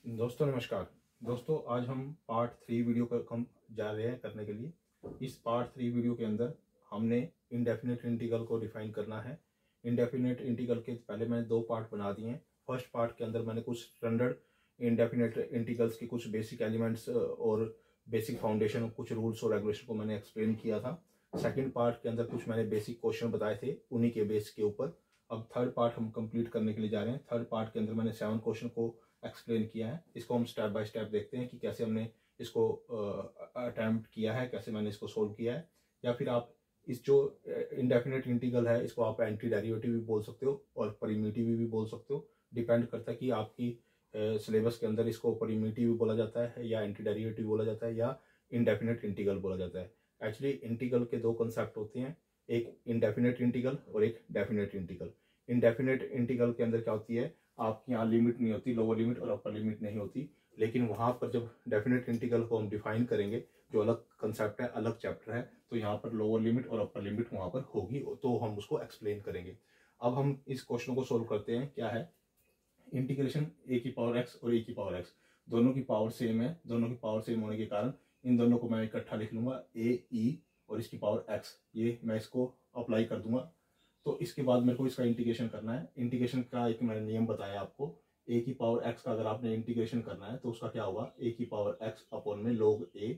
दोस्तों नमस्कार। दोस्तों आज हम पार्ट 3 वीडियो का हम जा रहे हैं करने के लिए। इस पार्ट 3 वीडियो के अंदर हमने इंडेफिनेट इंटीग्रल को डिफाइन करना है। इंडेफिनेट इंटीग्रल के पहले मैंने 2 पार्ट बना दिए हैं। फर्स्ट पार्ट के अंदर मैंने कुछ स्टैंडर्ड इंडेफिनेट इंटीग्रल्स के कुछ बेसिक एलिमेंट्स और बेसिक फाउंडेशन, कुछ रूल्स और रेगुलेशन को मैंने एक्सप्लेन किया था। सेकेंड पार्ट के अंदर कुछ मैंने बेसिक क्वेश्चन बताए थे, उन्हीं के बेस के ऊपर अब थर्ड पार्ट हम कंप्लीट करने के लिए जा रहे हैं। थर्ड पार्ट के अंदर मैंने 7 क्वेश्चन को एक्सप्लेन किया है। इसको हम स्टेप बाय स्टेप देखते हैं कि कैसे हमने इसको अटेम्प्ट किया है, कैसे मैंने इसको सोल्व किया है। या फिर आप इस जो इंडेफिनेट इंटीग्रल है इसको आप एंटी डेरिवेटिव भी बोल सकते हो और परिमिटिव भी बोल सकते हो। डिपेंड करता है कि आपकी सिलेबस के अंदर इसको परिमिटिव भी बोला जाता है या एंटी डेरिवेटिव बोला जाता है या इंडेफिनेट इंटीग्रल बोला जाता है। एक्चुअली इंटीग्रल के 2 कंसेप्ट होते हैं, एक इंडेफिनेट इंटीग्रल और एक डेफिनेट इंटीग्रल। इंडेफिनेट इंटीग्रल के अंदर क्या होती है, आपकी यहाँ लिमिट नहीं होती, लोअर लिमिट और अपर लिमिट नहीं होती। लेकिन वहां पर जब डेफिनेट इंटीग्रल को हम डिफाइन करेंगे, जो अलग कंसेप्ट है, अलग चैप्टर है, तो यहाँ पर लोअर लिमिट और अपर लिमिट वहां पर होगी, तो हम उसको एक्सप्लेन करेंगे। अब हम इस क्वेश्चन को सोल्व करते हैं। क्या है, इंटीग्रेशन ए की पावर एक्स और ए की पावर एक्स, दोनों की पावर सेम है। दोनों की पावर सेम होने के कारण इन दोनों को मैं इकट्ठा लिख लूंगा, ए ई और इसकी पावर एक्स, ये मैं इसको अप्लाई कर दूंगा। तो इसके बाद मेरे को इसका इंटीग्रेशन करना है। इंटीग्रेशन का एक मैंने नियम बताया आपको, ए की पावर एक्स का अगर आपने इंटीग्रेशन करना है तो उसका क्या होगा, ए की पावर एक्स अपॉन में log ए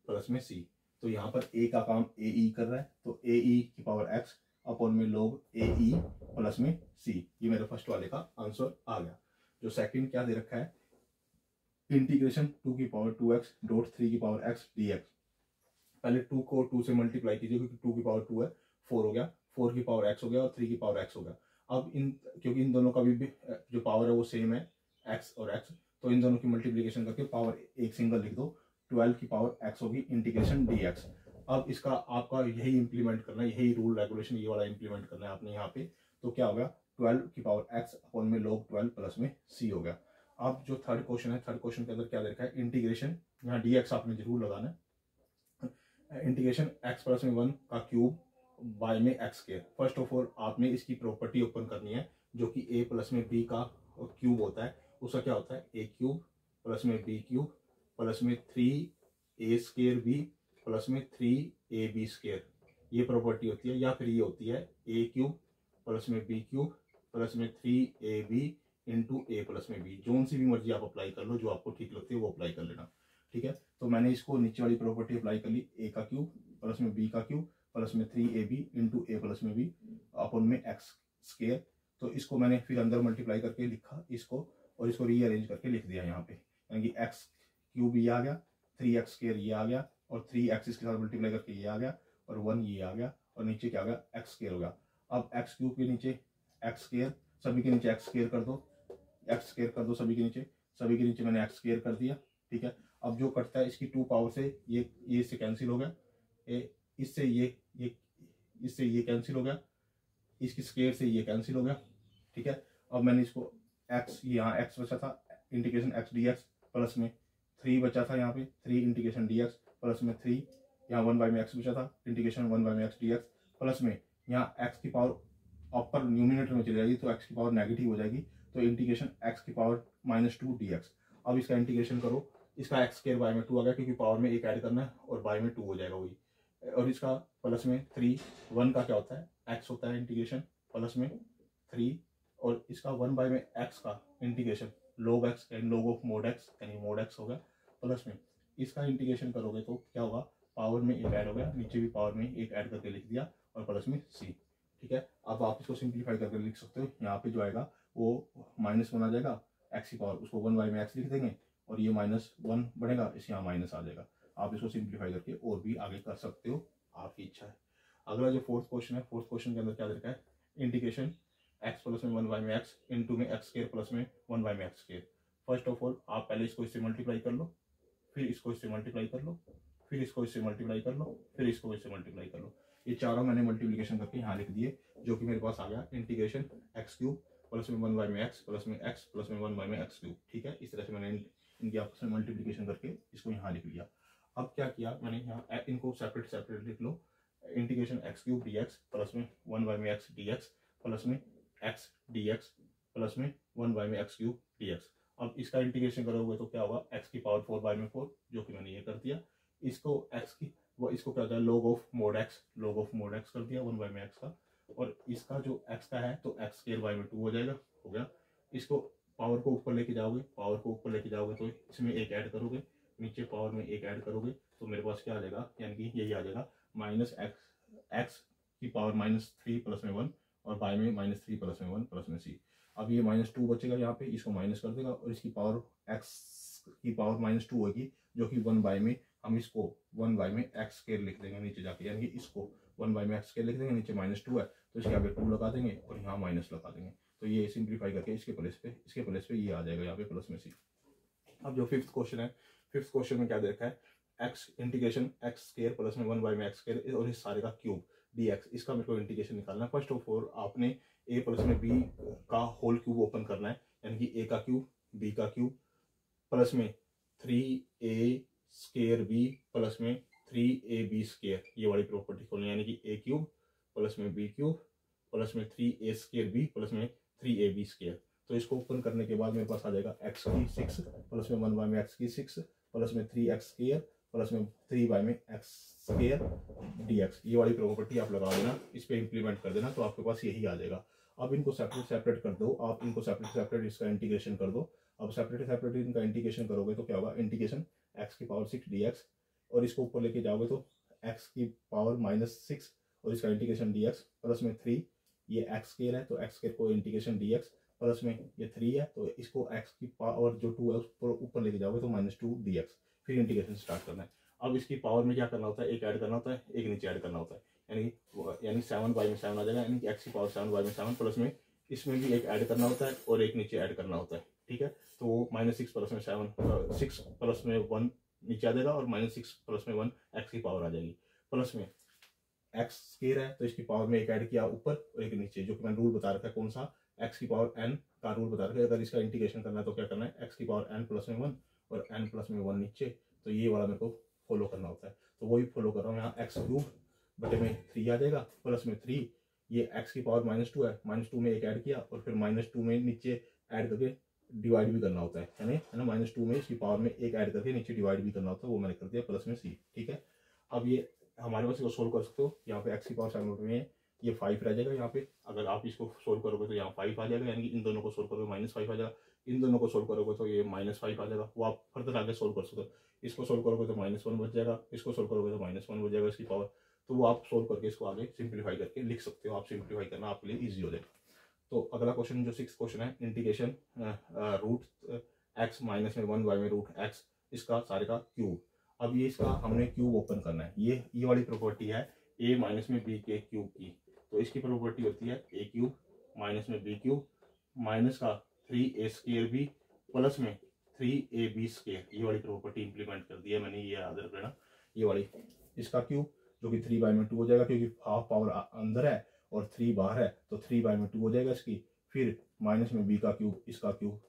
प्लस में सी। तो यहाँ पर ए का काम ए ई कर रहा है, तो ए ई की पावर एक्स अपॉन में log ए ई प्लस में सी। ये मेरे फर्स्ट वाले का आंसर आ गया। जो सेकंड क्या दे रखा है, इंटीग्रेशन 2 की पावर 2x डॉट 3 की पावर x dx। पहले 2 को 2 से मल्टीप्लाई कीजिए, क्योंकि 2 की पावर 2 है, 4 हो गया, 4 की पावर x हो गया और 3 की पावर x हो गया। अब इन, क्योंकि इन दोनों का भी जो पावर है वो सेम है, x और x, तो इन दोनों की मल्टीप्लीकेशन करके पावर एक सिंगल लिख दो, 12 की पावर x होगी इंटीग्रेशन dx। अब इसका आपका यही इंप्लीमेंट करना है, यही रूल रेगुलेशन ये वाला इंप्लीमेंट करना है आपने यहाँ पे। तो क्या होगा, 12 की पावर x अपॉन में log 12 प्लस में c हो गया। अब जो थर्ड क्वेश्चन है, थर्ड क्वेश्चन के अंदर क्या देखा है, इंटीग्रेशन, यहाँ dx आपने जरूर लगाना है। इंटीग्रेशन x प्लस में 1 का क्यूब बाय में x square. First of all आपने इसकी प्रॉपर्टी ओपन करनी है, जो कि a प्लस में b का क्यूब होता है, उसका क्या होता है, a क्यूब प्लस में b क्यूब प्लस में 3a स्क्वायर b प्लस में 3ab स्क्वायर, ये प्रॉपर्टी होती है। या फिर ये होती है a क्यूब प्लस में b क्यूब प्लस में 3ab इंटू a प्लस में b। जोन सी भी मर्जी आप अप्लाई कर लो, जो आपको ठीक लगती है वो अप्लाई कर लेना, ठीक है। तो मैंने इसको नीचे वाली प्रॉपर्टी अप्लाई कर ली, a का क्यूब प्लस में b का क्यूब प्लस में 3ab इंटू a प्लस में b अपॉन में एक्स स्क्वायर। तो इसको मैंने फिर अंदर मल्टीप्लाई करके लिखा इसको, और इसको रीअरेंज करके लिख दिया यहाँ पे, यानी कि एक्स क्यूब ये आ गया, 3x स्क्वायर ये आ गया, और 3x इसके साथ मल्टीप्लाई करके ये आ गया, और 1 ये आ गया, और नीचे क्या आ गया, एक्स स्क्वायर हो गया। अब एक्स क्यूब के नीचे एक्स स्क्वायर, सभी के नीचे एक्स स्क्वायर कर दो, एक्स स्क्वायर कर दो सभी के नीचे, सभी के नीचे मैंने एक्स स्क्वायर कर दिया, ठीक है। अब जो कटता है इसकी 2 पावर से ये इससे कैंसिल हो गया, इससे ये इससे ये कैंसिल हो गया, इसकी स्क्वायर से ये कैंसिल हो गया, ठीक है। अब मैंने इसको x, यहाँ x बचा था, इंटीग्रेशन x dx प्लस में 3 बचा था, यहाँ पे 3 इंटीग्रेशन dx प्लस में 3, यहाँ 1 बाई में x बचा था, इंटीग्रेशन 1 बाई में x dx प्लस में यहाँ x की पावर अपर न्यूमिनेटर में चली जाएगी, तो x की पावर नेगेटिव हो जाएगी, तो इंटीग्रेशन x की पावर -2 dx। अब इसका इंटीग्रेशन करो, इसका x स्क्वायर बाय में 2 आ गया, क्योंकि पावर में एक ऐड करना है और बाय में 2 हो जाएगा वही, और इसका प्लस में 3, 1 का क्या होता है, x होता है, इंटीग्रेशन प्लस में 3, और इसका 1 बाय में x का integration log x and log of mode x, यानी मोड x हो गया, प्लस में इसका इंटीग्रेशन करोगे तो क्या होगा, पावर में एक ऐड हो गया, नीचे भी पावर में एक ऐड करके लिख दिया, और प्लस में c, ठीक है। अब आप इसको सिंप्लीफाई करके लिख सकते हो, यहाँ पे जो आएगा वो -1 आ जाएगा, x की पावर उसको 1 बाय में x लिख देंगे, और ये -1 बढ़ेगा, इस यहाँ माइनस आ जाएगा। आप इसको सिंप्लीफाई करके और भी आगे कर सकते हो, आपकी इच्छा है। अगला जो फोर्थ क्वेश्चन है, फोर्थ क्वेश्चन के अंदर क्या देखा है, इंटीग्रेशन x प्लस में 1 बाय में x इंटू में एक्स स्क्वायर प्लस में 1 बाय में x square. First of all आप पहले इसको इससे मल्टीप्लाई कर लो, फिर इसको इससे मल्टीप्लाई कर लो, फिर इसको इससे मल्टीप्लाई कर लो, फिर इसको इससे मल्टीप्लाई कर लो। ये चारों मैंने मल्टीप्लीकेशन करके यहाँ लिख दिए, जो कि मेरे पास आ गया इंटीग्रेशन एक्स क्यूब प्लस में 1 बाय में एक्स प्लस में एक्स प्लस में 1 बाय में एक्स क्यूब, ठीक है। इस तरह से मैंने इनकी आपस में मल्टीप्लीकेशन करके इसको यहाँ लिख लिया। अब क्या किया मैंने, यहाँ इनको सेपरेट सेपरेट लिख लो, integration X cube D X plus में 1 बाय में एक्स डी एक्स प्लस में एक्स डी एक्स प्लस में 1 बाय में एक्स क्यूब डी एक्स। अब इसका इंटीग्रेशन करोगे तो क्या होगा, एक्स की पावर 4/4, जो कि मैंने ये कर दिया। इसको एक्स की इसको क्या होता है, log ऑफ मोड एक्स कर दिया 1/x का। और इसका जो एक्स का है तो x²/2 हो जाएगा, हो गया। इसको पावर को ऊपर लेके जाओगे तो इसमें एक ऐड करोगे, नीचे पावर में एक ऐड करोगे, तो मेरे पास क्या आ जाएगा, यानी कि यही आ जाएगा -x की पावर -3 प्लस में 1 और बाय में -3 प्लस में 1 प्लस में c। अब ये -2 बचेगा यहाँ पे, इसको माइनस कर देगा और इसकी पावर x की पावर -2 होगी, जो कि 1 में हम इसको 1 में x² लिख देंगे नीचे जाके, यानी कि इसको 1 में x² लिख देंगे, नीचे -2 है तो इसके आगे 2 लगा देंगे और यहाँ माइनस लगा देंगे। तो ये सिंप्लीफाई करके इसके प्लेस पे ये आ जाएगा यहाँ पे प्लस में c। अब जो फिफ्थ क्वेश्चन में क्या दे रखा है, x इंटीग्रेशन x² प्लस में 1 में x² और इस सारे का क्यूब dx, इसका मेरे को इंटीग्रेशन निकालना है। फर्स्ट ऑफ ऑल आपने a प्लस में b का होल क्यूब ओपन करना है, यानी कि a का क्यूब b का क्यूब प्लस में 3a² प्लस में 3ab², ये वाली प्रॉपर्टी खोलनी है, यानी कि a क्यूब प्लस में b क्यूब प्लस में 3a² प्लस में 3ab²। तो इसको ओपन करने के बाद मेरे पास आ जाएगा x की 6 प्लस में 1 में x की 6 प्लस में 3x² प्लस में 3 में x² dx। ये वाली प्रॉपर्टी आप लगा देना, इस पे इंप्लीमेंट कर देना, तो आपके पास यही आ जाएगा। अब इनको सेपरेट कर दो, आप इनको सेपरेट इसका इंटीग्रेशन कर दो। अब सेपरेट इनका इंटीग्रेशन करोगे तो क्या होगा, इंटीग्रेशन x की पावर 6 dx, और इसको ऊपर लेके जाओगे तो x की पावर -6 और इसका इंटीग्रेशन dx प्लस में 3, ये x² है तो x² को इंटीग्रेशन dx प्लस में ये 3 है तो इसको x की पावर जो 2 है उसको ऊपर लेके जाओगे तो -2 dx, फिर इंटीग्रेशन स्टार्ट करना है। अब इसकी पावर में क्या करना होता है, एक ऐड करना होता है, एक नीचे ऐड करना होता है, यानी 7/7 आ जाएगा, यानी कि x की पावर 7/7 प्लस में इसमें भी एक ऐड करना होता है और एक नीचे ऐड करना होता है, ठीक है। तो वो -6 प्लस में 6 प्लस में 1 नीचे आ जाएगा और -6 प्लस में 1 x की पावर आ जाएगी, प्लस में x² है तो इसकी पावर में एक ऐड किया ऊपर और एक नीचे, जो कि मैंने रूल बता रखा है कौन सा, x की पावर n का रूल बता रखा है। अगर इसका इंटीग्रेशन करना है तो क्या करना है, x की पावर n प्लस में 1 और n प्लस में 1 नीचे, तो ये वाला मेरे को फॉलो करना होता है, तो वही फॉलो कर रहा हूँ। यहाँ x³ बटे में 3 आ जाएगा प्लस में 3, ये x की पावर -2 है, -2 में एक ऐड किया और फिर -2 में नीचे ऐड करके डिवाइड भी करना होता है ना, -2 में इसकी पावर में एक ऐड करके नीचे डिवाइड भी करना होता है, वो मैंने कर दिया प्लस में c, ठीक है। अब ये हमारे पास इसको सोल्व कर सकते हो, यहाँ पे x की पावर 7 में ये 5 रह जाएगा, यहाँ पे अगर आप इसको सोल्व करोगे तो यहाँ 5 आ जाएगा, यानी कि इन दोनों को सोल्व करोगे -5 आ जाएगा, इन दोनों को सोल्व करोगे तो ये -5 आ जाएगा, वो आप फर्दर आगे सोल्व कर सकते हो। इसको सोल्व करोगे तो -1 बच जाएगा, इसको सोल्व करोगे तो -1 बच जाएगा इसकी पावर, तो वो आप सोल्व करके इसको आगे सिंप्लीफाई करके लिख सकते हो, आप सिंप्लीफाई करना आपके लिए ईजी हो जाएगा। तो अगला क्वेश्चन जो 6th क्वेश्चन है, इंटीग्रेशन √x माइनस में 1 में √x, इसका सारे का क्यूब। अब ये इसका हमने क्यूब ओपन करना है, ये वाली प्रॉपर्टी है a माइनस में b के क्यूब की, तो इसकी प्रॉपर्टी होती है a³ माइनस में b³ माइनस का 3a² प्लस में 3ab², ये वाली प्रॉपर्टी इंप्लीमेंट कर दी है मैंने, ये याद रखना, ये वाली इसका क्यूब जो कि 3/2 हो जाएगा, क्योंकि हाफ पावर अंदर है और 3 बाहर है, तो 3/2 हो जाएगा इसकी, फिर माइनस में b का क्यूब, इसका क्यूब,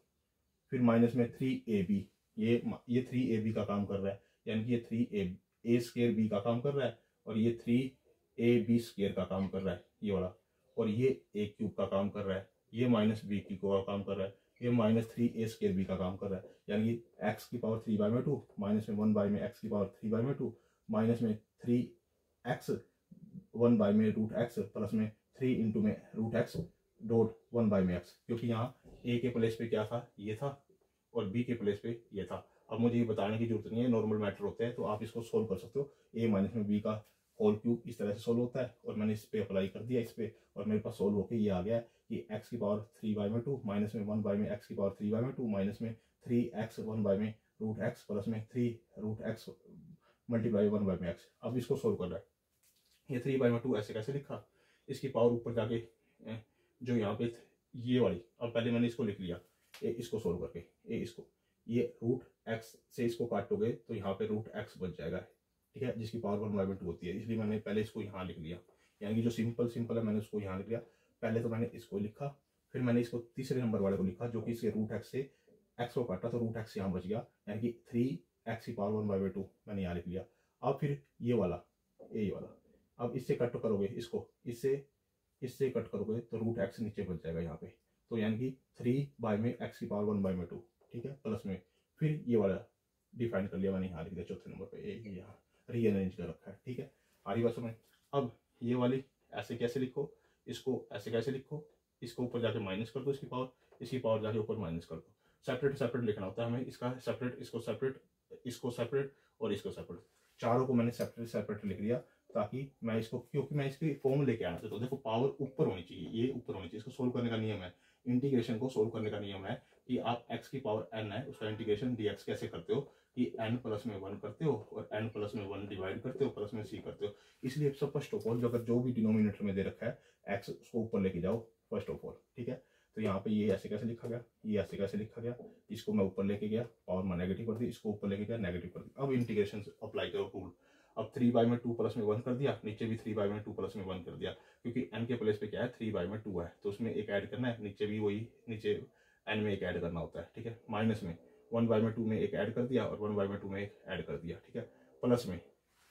फिर माइनस में 3ab, ये 3ab का काम कर रहा है, यानी कि ये 3a² का काम कर रहा है और ये 3ab² का काम कर रहा है ये वाला, और ये a³ का काम कर रहा है, ये -b³ का काम कर रहा है, ये -3a² का काम कर रहा है, यानी कि x की पावर 3/2 माइनस में 1 में x की पावर 3/2 माइनस में 3x 1 में √x प्लस में 3 इंटू में √x डॉट 1 में x, क्योंकि यहाँ a के प्लेस पे क्या था, ये था, और b के प्लेस पे ये था। अब मुझे ये बताने की जरूरत नहीं है, नॉर्मल मैटर होते हैं, तो आप इसको सोल्व कर सकते हो। a माइनस में b का होल क्यूब इस तरह से सोल्व होता है, और मैंने इस पे अप्लाई कर दिया इस पे, और मेरे पास सोल्व होके ये आ गया कि x की पावर 3/2 माइनस में 1 में x की पावर 3/2 माइनस में 3x 1 में √x प्लस में 3 √x मल्टीप्लाई 1 में x। अब इसको सोल्व कर रहा है, ये 3/2 ऐसे कैसे लिखा, इसकी पावर ऊपर जाके जो यहाँ पे ये वाली, अब पहले मैंने इसको लिख लिया, इसको सोल्व करके इसको, ये √x से इसको काटोगे तो यहाँ पे √x बच जाएगा, ठीक है, जिसकी पावर 1/2 होती है, इसलिए मैंने पहले इसको यहाँ लिख लिया, यानी कि जो सिंपल है मैंने उसको यहाँ लिख लिया। पहले तो मैंने इसको लिखा, फिर मैंने इसको तीसरे नंबर वाले को लिखा, जो कि इसके √x से x को काटा तो √x यहाँ बच गया, यानी कि 3x की पावर 1/2 मैंने यहाँ लिख लिया। अब फिर ये वाला, अब इससे कट करोगे, इससे कट करोगे तो √x नीचे बच जाएगा यहाँ पे, तो यानी कि 3 में x की पावर 1/2, ठीक है, प्लस में फिर ये वाला डिफाइन कर लिया मैंने, यहाँ लिख दिया चौथे नंबर पे, एक यहाँ रीअरेंज कर रखा है, ठीक है। आ रही बात समझ। अब ये वाली ऐसे कैसे लिखो, इसको ऐसे कैसे लिखो, इसको ऊपर जाके माइनस कर दो, इसकी पावर जाके ऊपर माइनस कर दो। सेपरेट सेपरेट लिखना होता है हमें, इसका सेपरेट, इसको सेपरेट, इसको सेपरेट और इसको सेपरेट, चारों को मैंने सेपरेट सेपरेट लिख दिया ताकि मैं इसको, क्योंकि मैं इसकी फॉर्म लेके आना चाहता हूँ। देखो पावर ऊपर होनी चाहिए, ये ऊपर होनी चाहिए। इसको सोल्व करने का नियम है, इंटीग्रेशन को सोल्व करने का नियम है कि आप x की पावर n है उसका इंटीग्रेशन dx कैसे करते हो कि n प्लस में 1 करते हो और n प्लस में 1 डिवाइड करते हो, प्लस में c करते हो। इसलिए सब फर्स्ट ऑफ ऑल जो भी डिनोमिनेटर में दे रखा है x उसको ऊपर लेके जाओ फर्स्ट ऑफ ऑल, ठीक है। तो यहाँ पे ये ऐसे कैसे लिखा गया, ये ऐसे कैसे लिखा गया, इसको मैं ऊपर लेके गया, पावर में नेगेटिव कर दी, इसको ऊपर लेके गया, नेगेटिव कर दी। अब इंटीग्रेशन अप्लाई करो रूल। अब 3/2 प्लस में 1 कर दिया, नीचे भी 3/2 प्लस में 1 कर दिया, क्योंकि n के प्लेस पे क्या है 3/2 है, तो उसमें एक ऐड करना है, नीचे भी वही, नीचे n में एक ऐड करना होता है, ठीक है। माइनस में 1/2 में एक ऐड कर दिया और 1/2 में एक ऐड कर दिया, ठीक है। प्लस में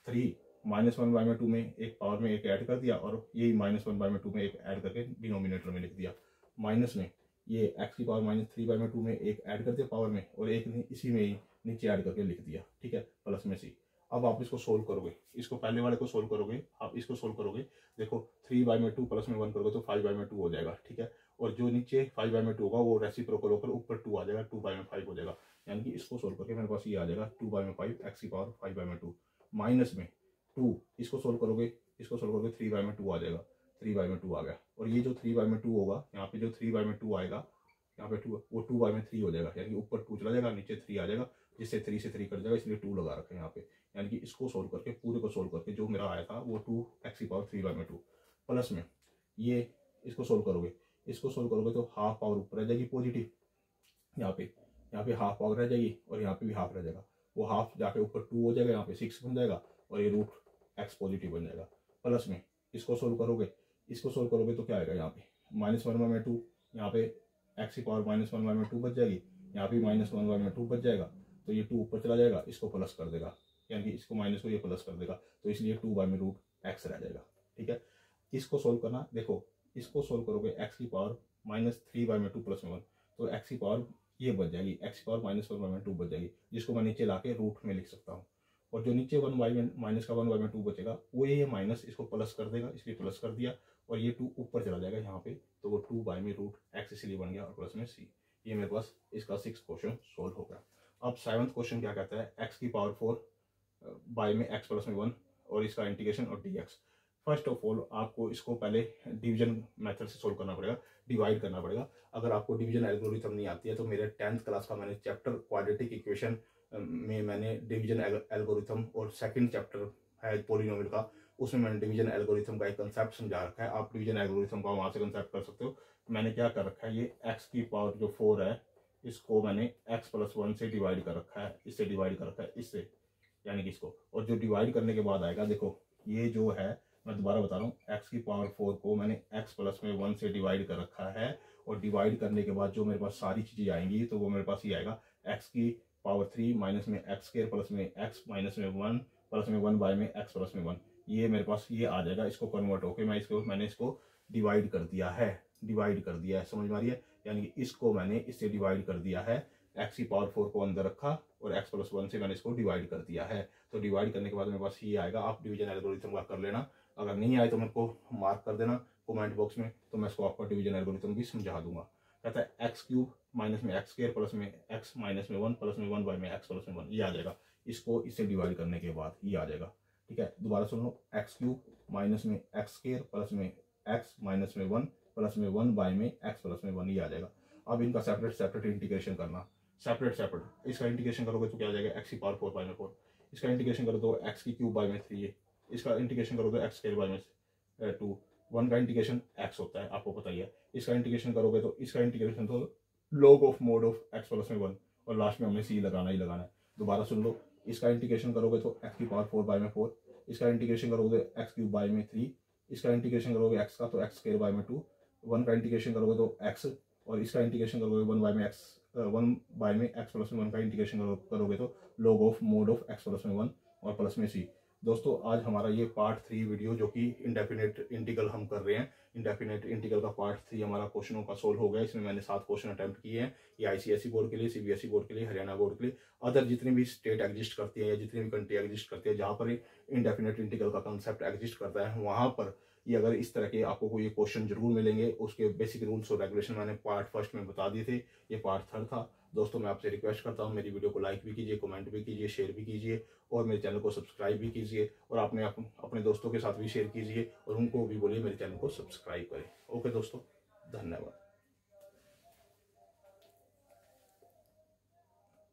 3 -1/2 में एक पावर में एक ऐड कर दिया और यही -1/2 में एक ऐड करके डिनोमिनेटर में लिख दिया। माइनस में ये x की पावर -3/2 में एक ऐड कर दिया पावर में और एक इसी में ही नीचे ऐड करके लिख दिया, ठीक है, प्लस में c। अब आप इसको सोल्व करोगे, इसको पहले वाले को सोल्व करोगे, आप इसको सोल्व करोगे, देखो 3/2 प्लस में 1 करोगे तो 5/2 हो जाएगा, ठीक है। और जो नीचे 5/2 होगा वो रेसिप्रोकल होकर ऊपर 2 आ जाएगा, 2/5 हो जाएगा। यानी कि इसको सोल्व करके मेरे पास ये आ जाएगा 2/5 x की पावर 5/2 माइनस में 2, इसको सोल्व करोगे, 3/2 आ जाएगा, 3/2 आ गया। और ये जो 3/2 होगा, यहाँ पे जो 3/2 आएगा, यहाँ पे 2 वो 2/3 हो जाएगा, यानी कि ऊपर 2 चला जाएगा, नीचे 3 आ जाएगा, जिससे 3 से 3 कट जाएगा, इसलिए 2 लगा रखा है यहाँ पे। यानी कि इसको सोल्व करके, पूरे को सोल्व करके जो मेरा आया था वो 2x की पावर 3/2 प्लस में ये, इसको सोल्व करोगे तो हाफ पावर ऊपर रह जाएगी पॉजिटिव, यहाँ पे हाफ पावर रह जाएगी और यहाँ पे भी हाफ रह जाएगा, वो हाफ जाके ऊपर 2 हो जाएगा, यहाँ पे 6 बन जाएगा और ये रूट x पॉजिटिव बन जाएगा। प्लस में इसको सोल्व करोगे तो क्या आएगा, यहाँ पे -1/2, यहाँ पे x की पावर -1/2 बच जाएगी, यहाँ पे -1/2 बच जाएगा, तो ये 2 ऊपर चला जाएगा, इसको प्लस कर देगा, यानी कि इसको माइनस को ये प्लस कर देगा, तो इसलिए 2/√x रह जाएगा, ठीक है। इसको सोल्व करना, देखो इसको सोल्व करोगे x की पावर -3/2 प्लस में 1, तो x की पावर ये बच जाएगी, x की पावर -1/2 बच जाएगी, जिसको मैं नीचे लाके रूट में लिख सकता हूँ। और जो नीचे 1/2 बचेगा वो ये माइनस इसको प्लस कर देगा, इसलिए प्लस कर दिया, और ये 2 ऊपर चला जाएगा यहाँ पे, तो वो 2/√x इसलिए बन गया और प्लस में c। ये मेरे पास इसका 6th क्वेश्चन सोल्व हो गया। अब 7th क्वेश्चन क्या कहता है, x की पावर 4 बाय में x प्लस में 1 और इसका इंटीग्रेशन और dx। फर्स्ट ऑफ ऑल आपको इसको पहले डिवीजन मेथड से सोल्व करना पड़ेगा, डिवाइड करना पड़ेगा। अगर आपको डिवीजन एल्गोरिथम नहीं आती है तो मेरे 10th क्लास का मैंने चैप्टर क्वाड्रेटिक इक्वेशन में मैंने डिवीजन एल्गोरिथम, और सेकंड चैप्टर है पॉलिनोमियल का, उसमें मैंने डिवीजन एल्गोरिथम का एक कंसेप्ट समझा रखा है। आप डिवीजन एल्गोरिथम का वहाँ से कंसेप्ट कर सकते हो। मैंने क्या कर रखा है, ये x की पावर जो 4 है इसको मैंने x प्लस 1 से डिवाइड कर रखा है, इससे डिवाइड कर रखा है, इससे, यानी कि इसको। और जो डिवाइड करने के बाद आएगा, देखो ये जो है, मैं दोबारा बता रहा हूँ, x की पावर 4 को मैंने x प्लस में 1 से डिवाइड कर रखा है, और डिवाइड करने के बाद जो मेरे पास सारी चीज़ें आएंगी तो वो मेरे पास ये आएगा x की पावर 3 माइनस में x स्क्वायर प्लस में x माइनस में 1 प्लस में 1 बाय में x प्लस में 1, ये मेरे पास ये आ जाएगा। इसको कन्वर्ट होकर मैंने इसको डिवाइड कर दिया है, समझ में आ रही है। यानी कि इसको मैंने इससे डिवाइड कर दिया है, x की पावर 4 को अंदर रखा और x प्लस 1 से मैंने इसको डिवाइड कर दिया है। तो डिवाइड करने के बाद मेरे पास ये आएगा। आप डिवीजन एल्गोरिथम का कर लेना, अगर नहीं आए तो मेरे को मार्क कर देना कमेंट बॉक्स में, तो मैं इसको आपका डिवीजन एल्गोरिथम भी समझा दूंगा। कहता है x क्यूब माइनस में x स्क्वायर प्लस में x माइनस में 1 प्लस में 1 बाय में x प्लस में 1, ये आ जाएगा। इसको इससे डिवाइड करने के बाद ये आ जाएगा, ठीक है। दोबारा सुन लो, x क्यूब माइनस में x स्क्वायर प्लस में x माइनस में 1 प्लस में 1 बाय में x प्लस में 1, ये आ जाएगा। अब इनका सेपरेट इंटीग्रेशन करना, सेपरेट। इसका इंटीग्रेशन करोगे तो क्या आ जाएगा, x की पावर 4 बाय में 4। इसका इंटीग्रेशन करो तो x की क्यूब बाय में 3, इसका इंटीग्रेशन करोगे x स्क्वायर बाय में 2। 1 का इंटीग्रेशन x होता है, आपको पता ही है। इसका इंटीग्रेशन करोगे तो इसका इंटीग्रेशन तो log of mode of x plus में 1, और लास्ट में हमने c लगाना ही लगाना है। दोबारा सुन लो, इसका इंटीग्रेशन करोगे तो x की पावर 4 बाय में 4, इसका इंटीग्रेशन करोगे x क्यूब बाय में 3, इसका इंटीग्रेशन करोगे x का तो x स्क्वायर बाय में 2, 1 का इंटीग्रेशन करोगे तो x, और इसका इंटीग्रेशन करोगे 1 बाय में x प्लस में 1 का इंटीग्रेशन करोगे तो log of mode of x plus में 1 और प्लस में c। दोस्तों आज हमारा ये पार्ट 3 वीडियो जो कि इंडेफिनेट इंटीग्रल हम कर रहे हैं, इंडेफिनेट इंटीग्रल का पार्ट 3 हमारा क्वेश्चनों का सोल्व हो गया। इसमें मैंने 7 क्वेश्चन अटेम्प्ट किए हैं। ये आईसीएसई बोर्ड के लिए, सीबीएसई बोर्ड के लिए, हरियाणा बोर्ड के लिए, अदर जितनी भी स्टेट एग्जिस्ट करती है या जितनी भी कंट्री एग्जिस्ट करती है जहाँ पर इंडेफिनेट इंटीग्रल का कंसेप्ट एग्जिस्ट करता है, वहाँ पर ये अगर इस तरह के आपको कोई क्वेश्चन जरूर मिलेंगे। उसके बेसिक रूल्स और रेगुलेशन मैंने पार्ट फर्स्ट में बता दिए थे, ये पार्ट थर्ड था। दोस्तों मैं आपसे रिक्वेस्ट करता हूँ मेरी वीडियो को लाइक भी कीजिए, कमेंट भी कीजिए, शेयर भी कीजिए और मेरे चैनल को सब्सक्राइब भी कीजिए और अपने दोस्तों के साथ भी शेयर कीजिए और उनको भी बोलिए मेरे चैनल को सब्सक्राइब करें। ओके दोस्तों, धन्यवाद।